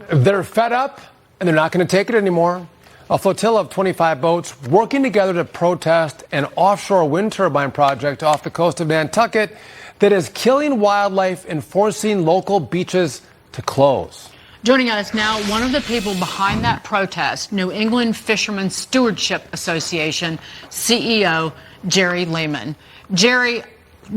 They're fed up, and they're not going to take it anymore. A flotilla of 25 boats working together to protest an offshore wind turbine project off the coast of Nantucket that is killing wildlife and forcing local beaches to close. Joining us now, one of the people behind that protest, New England Fishermen's Stewardship Association CEO, Jerry Leeman. Jerry,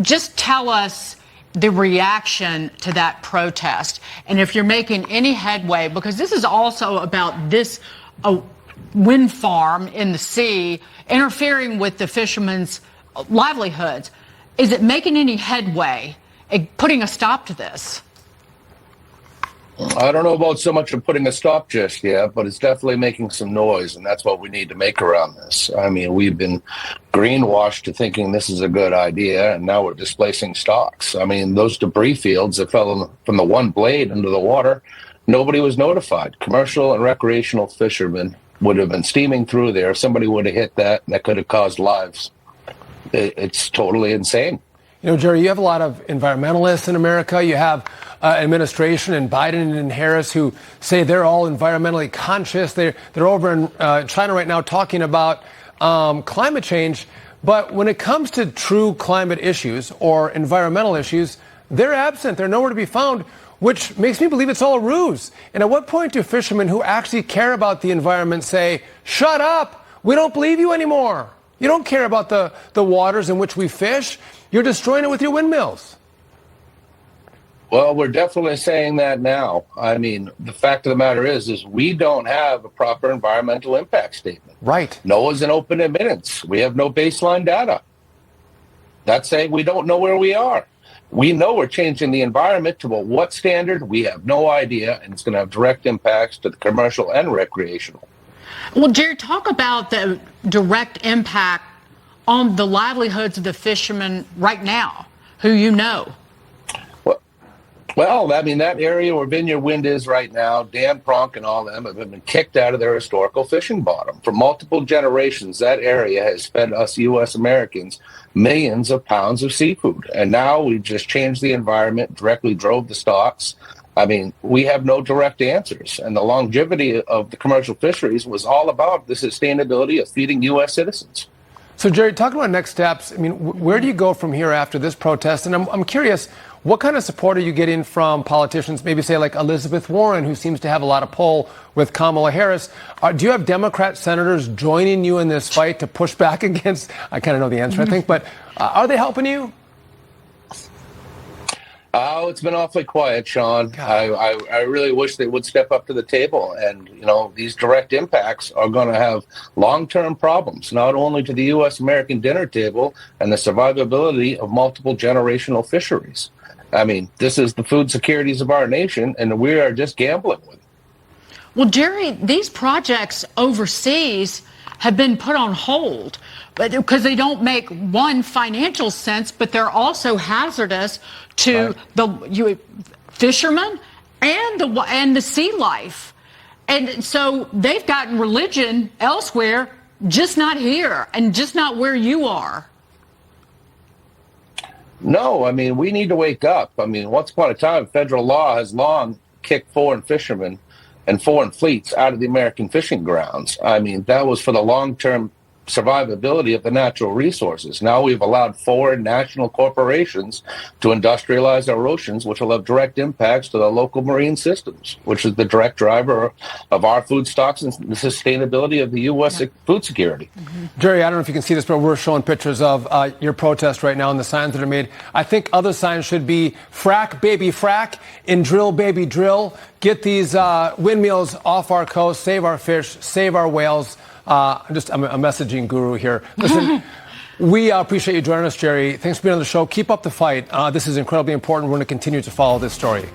just tell us the reaction to that protest and if you're making any headway, because this is also about this wind farm in the sea interfering with the fishermen's livelihoods. Is it making any headway at putting a stop to this? I don't know about so much of putting a stop just yet, but it's definitely making some noise, and that's what we need to make around this. I mean, we've been greenwashed to thinking this is a good idea, and now we're displacing stocks. I mean, those debris fields that fell from the one blade into the water, nobody was notified. Commercial and recreational fishermen would have been steaming through there. If somebody would have hit that, that could have caused lives. It's totally insane. You know, Jerry, you have a lot of environmentalists in America. You have administration and Biden and Harris who say they're all environmentally conscious. They're over in China right now talking about climate change. But when it comes to true climate issues or environmental issues, they're absent. They're nowhere to be found, which makes me believe it's all a ruse. And at what point do fishermen who actually care about the environment say, shut up, we don't believe you anymore? You don't care about the waters in which we fish. You're destroying it with your windmills. Well, we're definitely saying that now. I mean, the fact of the matter is we don't have a proper environmental impact statement. Right. NOAA's an open admittance. We have no baseline data. That's saying we don't know where we are. We know we're changing the environment to what standard, we have no idea, and it's going to have direct impacts to the commercial and recreational. Well, Jerry, talk about the direct impact on the livelihoods of the fishermen right now, who you know. Well, I mean, that area where Vineyard Wind is right now, Dan Pronk and all them have been kicked out of their historical fishing bottom. For multiple generations, that area has fed us U.S. Americans millions of pounds of seafood. And now we just changed the environment, directly drove the stocks. I mean, we have no direct answers. And the longevity of the commercial fisheries was all about the sustainability of feeding U.S. citizens. So, Jerry, talking about next steps, I mean, where do you go from here after this protest? And I'm curious, what kind of support are you getting from politicians, maybe say like Elizabeth Warren, who seems to have a lot of pull with Kamala Harris? Do you have Democrat senators joining you in this fight to push back against? I kind of know the answer, I think, but are they helping you? Oh, it's been awfully quiet, Sean. I really wish they would step up to the table. And, you know, these direct impacts are going to have long-term problems, not only to the U.S. American dinner table and the survivability of multiple generational fisheries. I mean, this is the food securities of our nation, and we are just gambling with it. Well, Jerry, these projects overseas have been put on hold because they don't make one financial sense, but they're also hazardous to the fishermen and the sea life. And so they've gotten religion elsewhere, just not here and just not where you are. No, I mean, we need to wake up. I mean, once upon a time, federal law has long kicked foreign fishermen and foreign fleets out of the American fishing grounds. I mean, that was for the long-term survivability of the natural resources. Now we've allowed foreign national corporations to industrialize our oceans, which will have direct impacts to the local marine systems, which is the direct driver of our food stocks and the sustainability of the U.S. food security. Jerry, I don't know if you can see this, but we're showing pictures of your protest right now and the signs that are made. I think other signs should be frack, baby, frack, and drill, baby, drill. Get these windmills off our coast, save our fish, save our whales. I'm a messaging guru here. Listen, we appreciate you joining us, Jerry. Thanks for being on the show. Keep up the fight. This is incredibly important. We're going to continue to follow this story.